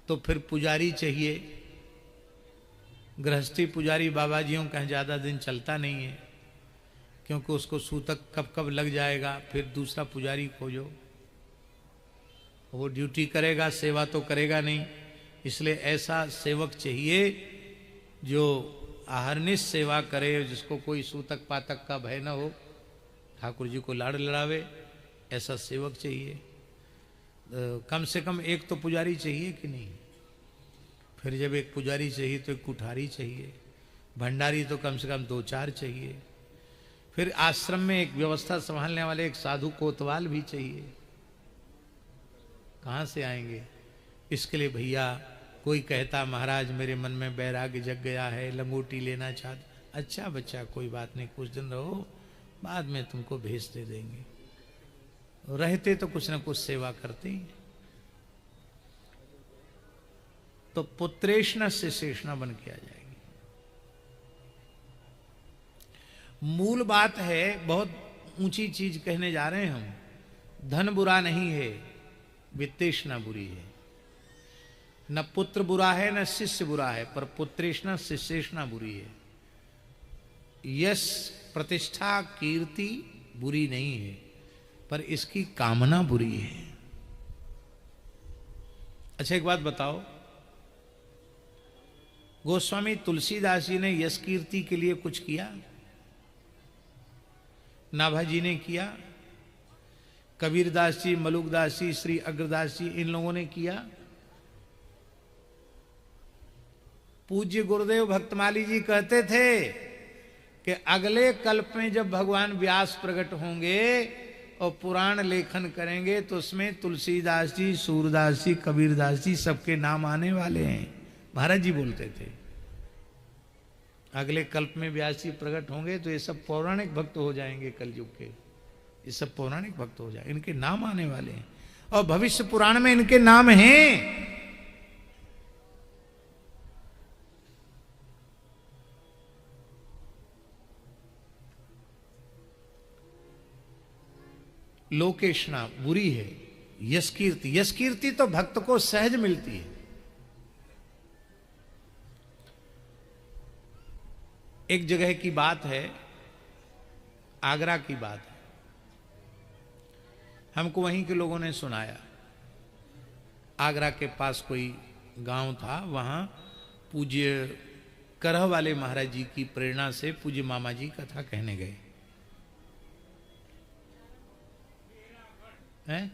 तो फिर पुजारी चाहिए, गृहस्थी पुजारी बाबा जियों कहीं ज़्यादा दिन चलता नहीं है, क्योंकि उसको सूतक कब कब लग जाएगा, फिर दूसरा पुजारी खोजो, वो ड्यूटी करेगा, सेवा तो करेगा नहीं। इसलिए ऐसा सेवक चाहिए जो अहरनिश सेवा करे, जिसको कोई सूतक पातक का भय न हो, ठाकुर जी को लाड़ लड़ावे, ऐसा सेवक चाहिए। कम से कम एक तो पुजारी चाहिए कि नहीं। फिर जब एक पुजारी चाहिए तो एक कुठारी चाहिए, भंडारी तो कम से कम 2-4 चाहिए। फिर आश्रम में एक व्यवस्था संभालने वाले एक साधु कोतवाल भी चाहिए। कहाँ से आएंगे? इसके लिए भैया कोई कहता महाराज मेरे मन में बैराग्य जग गया है, लंगोटी लेना चाहता। अच्छा बच्चा कोई बात नहीं, कुछ दिन रहो, बाद में तुमको भेज दे देंगे। रहते तो कुछ ना कुछ सेवा करते ही। तो पुत्रेष्णा शिष्येष्णा बन के आ जाएगी। मूल बात है, बहुत ऊंची चीज कहने जा रहे हैं हम। धन बुरा नहीं है, वित्तेष्णा बुरी है। न पुत्र बुरा है न शिष्य बुरा है, पर पुत्रेष्णा शिष्येष्णा बुरी है। यश प्रतिष्ठा कीर्ति बुरी नहीं है, पर इसकी कामना बुरी है। अच्छा एक बात बताओ, गोस्वामी तुलसीदास जी ने यश कीर्ति के लिए कुछ किया? नाभाजी ने किया, कबीरदास जी, मलुकदास जी, श्री अग्रदास जी, इन लोगों ने किया। पूज्य गुरुदेव भक्तमाली जी कहते थे कि अगले कल्प में जब भगवान व्यास प्रकट होंगे और पुराण लेखन करेंगे तो उसमें तुलसीदास जी, सूरदास जी, कबीरदास जी सबके नाम आने वाले हैं। महाराज जी बोलते थे अगले कल्प में व्यास जी प्रकट होंगे तो ये सब पौराणिक भक्त हो जाएंगे, कलयुग के ये सब पौराणिक भक्त हो जाएंगे, इनके नाम आने वाले हैं और भविष्य पुराण में इनके नाम हैं। लोकेशना बुरी है, यश कीर्ति, यश कीर्ति तो भक्त को सहज मिलती है। एक जगह की बात है, आगरा की बात है, हमको वहीं के लोगों ने सुनाया। आगरा के पास कोई गांव था, वहां पूज्य करह वाले महाराज जी की प्रेरणा से पूज्य मामा जी कथा कहने गए हैं।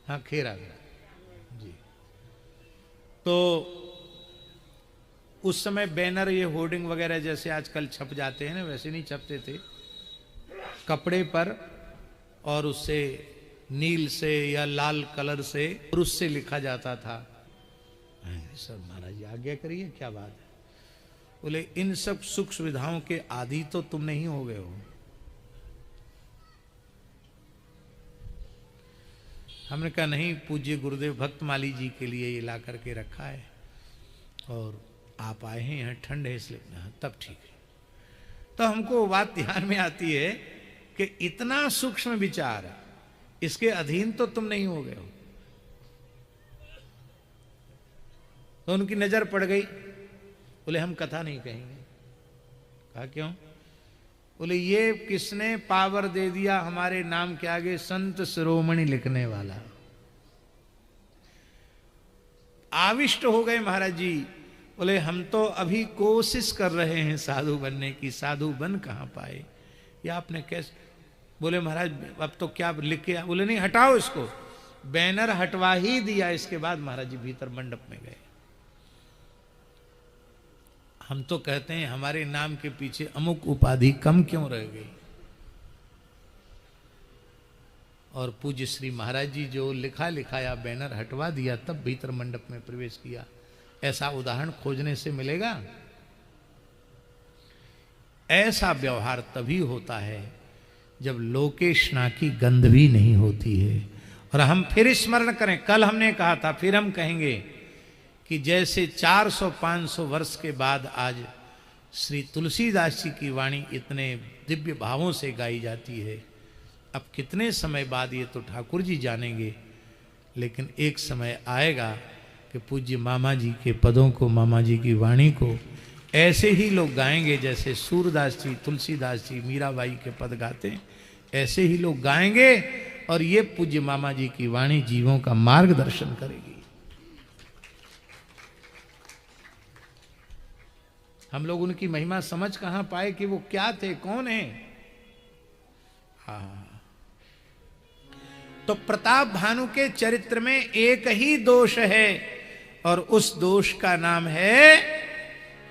हाँ खेरागढ़ जी। तो उस समय बैनर, ये होर्डिंग वगैरह जैसे आजकल छप जाते हैं ना, वैसे नहीं छपते थे, कपड़े पर और उससे नील से या लाल कलर से और उससे लिखा जाता था। सर महाराज जी आज्ञा करिए, क्या बात है? बोले इन सब सुख सुविधाओं के आदी तो तुम नहीं हो गए हो। हमने कहा नहीं, पूज्य गुरुदेव भक्तमाली जी के लिए ये ला करके रखा है और आप आए हैं यहाँ, ठंड है इसलिए। तब ठीक है। तो हमको बात ध्यान में आती है कि इतना सूक्ष्म विचार, इसके अधीन तो तुम नहीं हो गए हो। तो उनकी नजर पड़ गई, बोले हम कथा नहीं कहेंगे। कहा क्यों? बोले ये किसने पावर दे दिया हमारे नाम के आगे संत शिरोमणि लिखने वाला। आविष्ट हो गए महाराज जी। बोले हम तो अभी कोशिश कर रहे हैं साधु बनने की, साधु बन कहां पाए, या आपने कैसे? बोले महाराज अब तो क्या लिख के? बोले नहीं, हटाओ इसको। बैनर हटवा ही दिया। इसके बाद महाराज जी भीतर मंडप में गए। हम तो कहते हैं हमारे नाम के पीछे अमुक उपाधि कम क्यों रह गई। और पूज्य श्री महाराज जी जो लिखा लिखाया बैनर हटवा दिया, तब भीतर मंडप में प्रवेश किया। ऐसा उदाहरण खोजने से मिलेगा? ऐसा व्यवहार तभी होता है जब लोकेशना की गंध भी नहीं होती है। और हम फिर स्मरण करें, कल हमने कहा था, फिर हम कहेंगे कि जैसे 400-500 वर्ष के बाद आज श्री तुलसीदास जी की वाणी इतने दिव्य भावों से गाई जाती है, अब कितने समय बाद ये तो ठाकुर जी जानेंगे। लेकिन एक समय आएगा कि पूज्य मामा जी के पदों को, मामा जी की वाणी को ऐसे ही लोग गाएंगे जैसे सूरदास जी, तुलसीदास जी, मीराबाई के पद गाते हैं, ऐसे ही लोग गाएंगे और ये पूज्य मामा जी की वाणी जीवों का मार्गदर्शन करेगी। हम लोग उनकी महिमा समझ कहां पाए कि वो क्या थे, कौन है। तो प्रताप भानु के चरित्र में एक ही दोष है और उस दोष का नाम है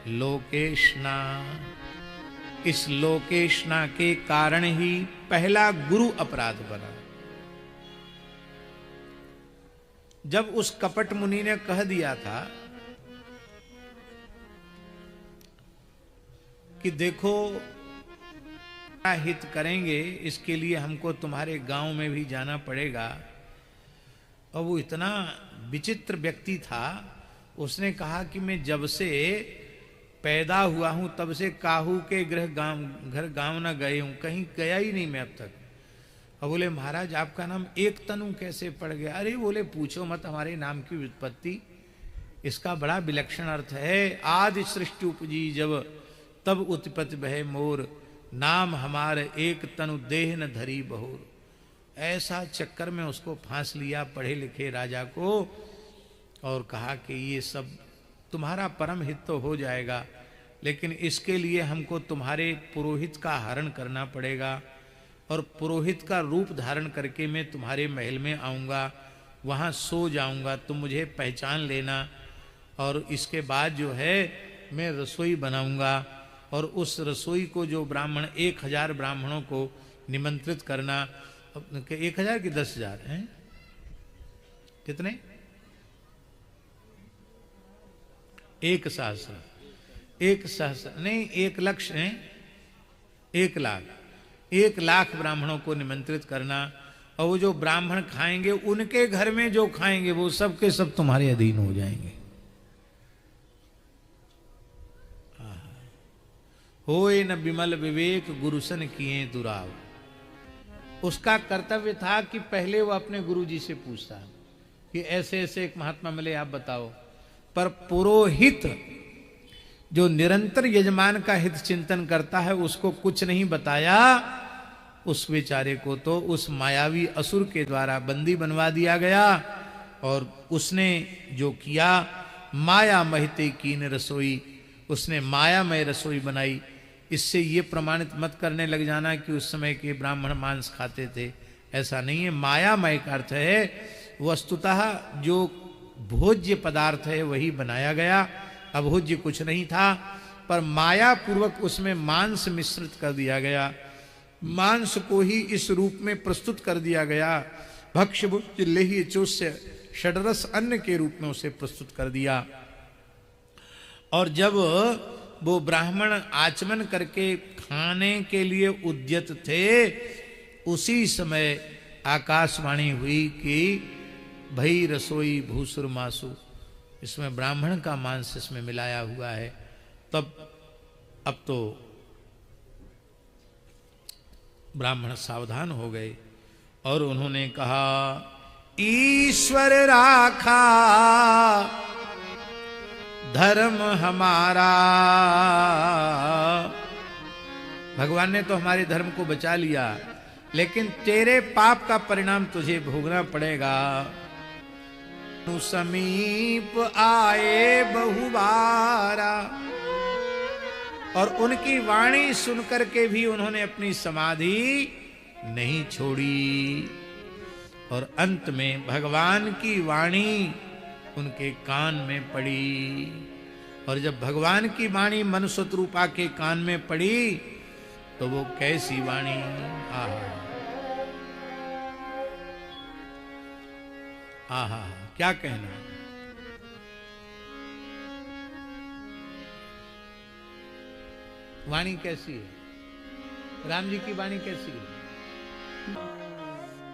लोकेशना। इस लोकेशना के कारण ही पहला गुरु अपराध बना। जब उस कपट मुनि ने कह दिया था कि देखो हित करेंगे, इसके लिए हमको तुम्हारे गांव में भी जाना पड़ेगा, और वो इतना विचित्र व्यक्ति था, उसने कहा कि मैं जब से पैदा हुआ हूं तब से काहू के घर गांव ना गए हूं, कहीं गया ही नहीं मैं अब तक। और बोले महाराज आपका नाम एक तनु कैसे पड़ गया? अरे बोले पूछो मत, हमारे नाम की व्युत्पत्ति इसका बड़ा विलक्षण अर्थ है। आदि सृष्टि उपजी जब तब उत्पत्ति बहे मोर, नाम हमारे एक तनु देह न धरी बहोर। ऐसा चक्कर में उसको फांस लिया पढ़े लिखे राजा को, और कहा कि ये सब तुम्हारा परम हित तो हो जाएगा, लेकिन इसके लिए हमको तुम्हारे पुरोहित का हरण करना पड़ेगा, और पुरोहित का रूप धारण करके मैं तुम्हारे महल में आऊँगा, वहाँ सो जाऊँगा, तुम मुझे पहचान लेना, और इसके बाद जो है मैं रसोई बनाऊँगा, और उस रसोई को जो ब्राह्मण 1000 ब्राह्मणों को निमंत्रित करना। 1000 की 10,000 हैं? कितने? 1 सहस्र, 1 सहस्र नहीं, 1 लक्ष्य है, 1 लाख, 1 लाख ब्राह्मणों को निमंत्रित करना, और वो जो ब्राह्मण खाएंगे उनके घर में जो खाएंगे वो सब के सब तुम्हारे अधीन हो जाएंगे। होए न विमल विवेक गुरुसन किए दुराव। उसका कर्तव्य था कि पहले वो अपने गुरुजी से पूछता कि ऐसे ऐसे एक महात्मा मिले, आप बताओ। पर पुरोहित जो निरंतर यजमान का हित चिंतन करता है उसको कुछ नहीं बताया। उस बेचारे को तो उस मायावी असुर के द्वारा बंदी बनवा दिया गया, और उसने जो किया माया महिते कीन रसोई, उसने मायामय रसोई बनाई। इससे ये प्रमाणित मत करने लग जाना कि उस समय के ब्राह्मण मांस खाते थे, ऐसा नहीं है। मायामय का अर्थ है वस्तुतः जो भोज्य पदार्थ है वही बनाया गया, अभोज्य कुछ नहीं था, पर माया पूर्वक उसमें मांस मिश्रित कर दिया गया, मांस को ही इस रूप में प्रस्तुत कर दिया गया। भक्ष्य भुज्य लेह्य चोष्य षडरस अन्न के रूप में उसे प्रस्तुत कर दिया। और जब वो ब्राह्मण आचमन करके खाने के लिए उद्यत थे, उसी समय आकाशवाणी हुई कि भई रसोई भूसुर मासु, इसमें ब्राह्मण का मांस इसमें मिलाया हुआ है। तब अब तो ब्राह्मण सावधान हो गए और उन्होंने कहा ईश्वर राखा धर्म हमारा। भगवान ने तो हमारे धर्म को बचा लिया, लेकिन तेरे पाप का परिणाम तुझे भोगना पड़ेगा। समीप आए बहुबारा, और उनकी वाणी सुनकर के भी उन्होंने अपनी समाधि नहीं छोड़ी। और अंत में भगवान की वाणी उनके कान में पड़ी, और जब भगवान की वाणी मनुष्य रूपा के कान में पड़ी तो वो कैसी वाणी, आहा आहा, क्या कहना। वाणी कैसी है, राम जी की वाणी कैसी है।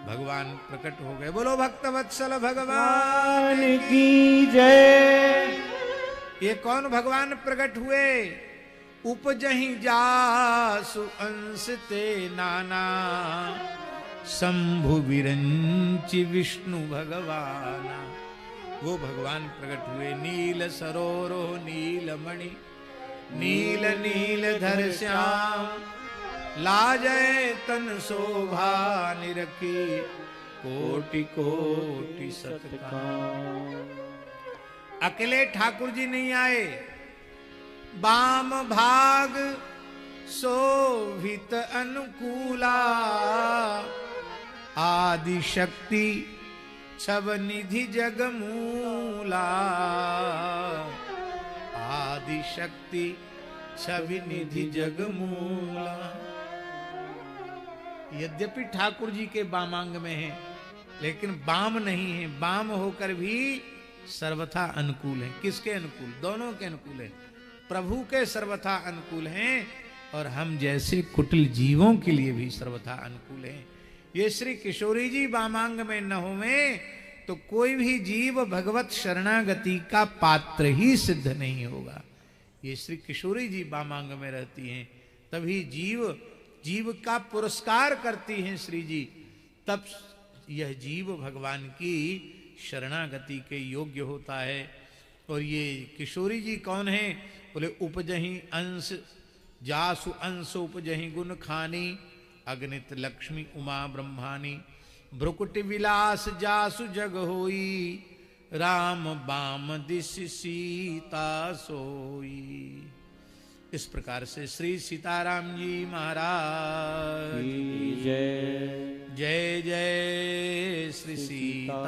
भगवान प्रकट हो गए। बोलो भक्तवत्सल भगवान की जय। ये कौन भगवान प्रकट हुए? उपजहि जासु अंश ते नाना, शंभु विरंचि विष्णु भगवाना। वो भगवान प्रकट हुए। नील सरोरो नील मणि, नील नील धर श्याम, लाजय तन शोभा निरखी, कोटि कोटि सतकाम। अकेले ठाकुर जी नहीं आए, बाम भाग शोभित अनुकूला, आदि शक्ति छव निधि जगमूला, आदि शक्ति छवि निधि जगमूला। यद्यपि ठाकुर जी के बामांग में है, लेकिन बाम नहीं है। बाम होकर भी सर्वथा अनुकूल है। किसके अनुकूल? दोनों के अनुकूल है। प्रभु के सर्वथा अनुकूल हैं और हम जैसे कुटिल जीवों के लिए भी सर्वथा अनुकूल हैं। ये श्री किशोरी जी बामांग में न होवे तो कोई भी जीव भगवत शरणागति का पात्र ही सिद्ध नहीं होगा। ये श्री किशोरी जी बामांग में रहती हैं, तभी जीव का पुरस्कार करती हैं श्री जी, तब यह जीव भगवान की शरणागति के योग्य होता है। और ये किशोरी जी कौन है? बोले उपजही अंश जासु अंश उपजही गुण खानी, अगणित लक्ष्मी उमा ब्रह्मानी, भ्रुकुटि विलास जासु जग होई, राम बाम दिश सीता सोई। इस प्रकार से श्री सीताराम जी महाराज की जय। जय जय श्री सीताराम।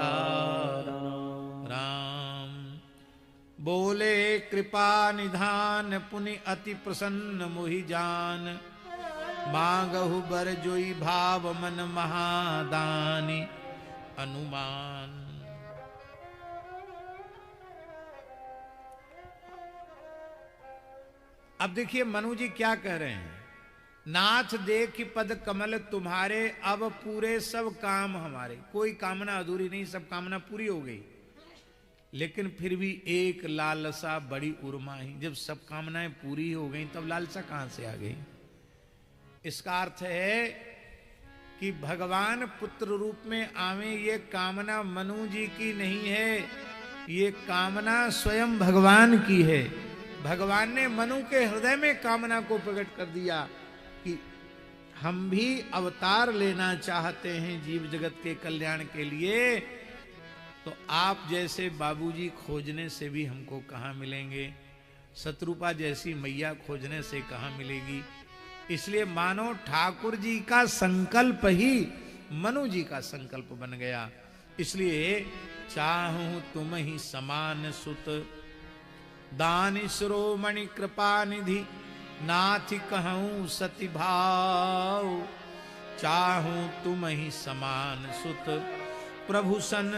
बोले कृपा निधान पुनि अति प्रसन्न मोहि जान, मांगहु बर जोई भाव मन महादानी अनुमान। अब देखिए मनु जी क्या कह रहे हैं। नाथ देख पद कमल तुम्हारे, अब पूरे सब काम हमारे। कोई कामना अधूरी नहीं, सब कामना पूरी हो गई, लेकिन फिर भी एक लालसा बड़ी उर्माही। जब सब कामनाएं पूरी हो गई तब लालसा कहां से आ गई? इसका अर्थ है कि भगवान पुत्र रूप में आवे, ये कामना मनु जी की नहीं है, ये कामना स्वयं भगवान की है। भगवान ने मनु के हृदय में कामना को प्रकट कर दिया कि हम भी अवतार लेना चाहते हैं जीव जगत के कल्याण के लिए, तो आप जैसे बाबूजी खोजने से भी हमको कहाँ मिलेंगे, शत्रुपा जैसी मैया खोजने से कहाँ मिलेगी। इसलिए मानो ठाकुर जी का संकल्प ही मनु जी का संकल्प बन गया। इसलिए चाहूं तुम ही समान सुत, दान शिरोमणि कृपा निधि, नाथ कहूं सति भाव, चाहूं तुम ही समान सुत, प्रभु सन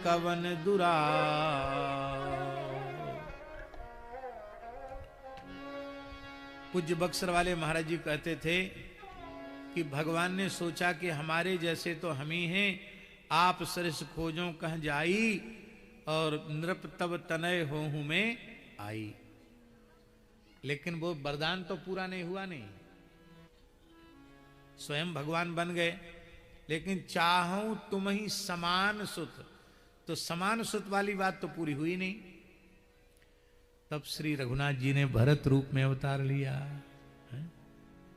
कवन दुराव। पूज्य बक्सर वाले महाराज जी कहते थे कि भगवान ने सोचा कि हमारे जैसे तो हम ही हैं, आप सरिस खोजों कह जाई, और नृप तब तनय होहूं में आई। लेकिन वो वरदान तो पूरा नहीं हुआ। नहीं, स्वयं भगवान बन गए, लेकिन चाहूं तुम ही समान सुत, तो समान सुत वाली बात तो पूरी हुई नहीं। तब श्री रघुनाथ जी ने भरत रूप में अवतार लिया।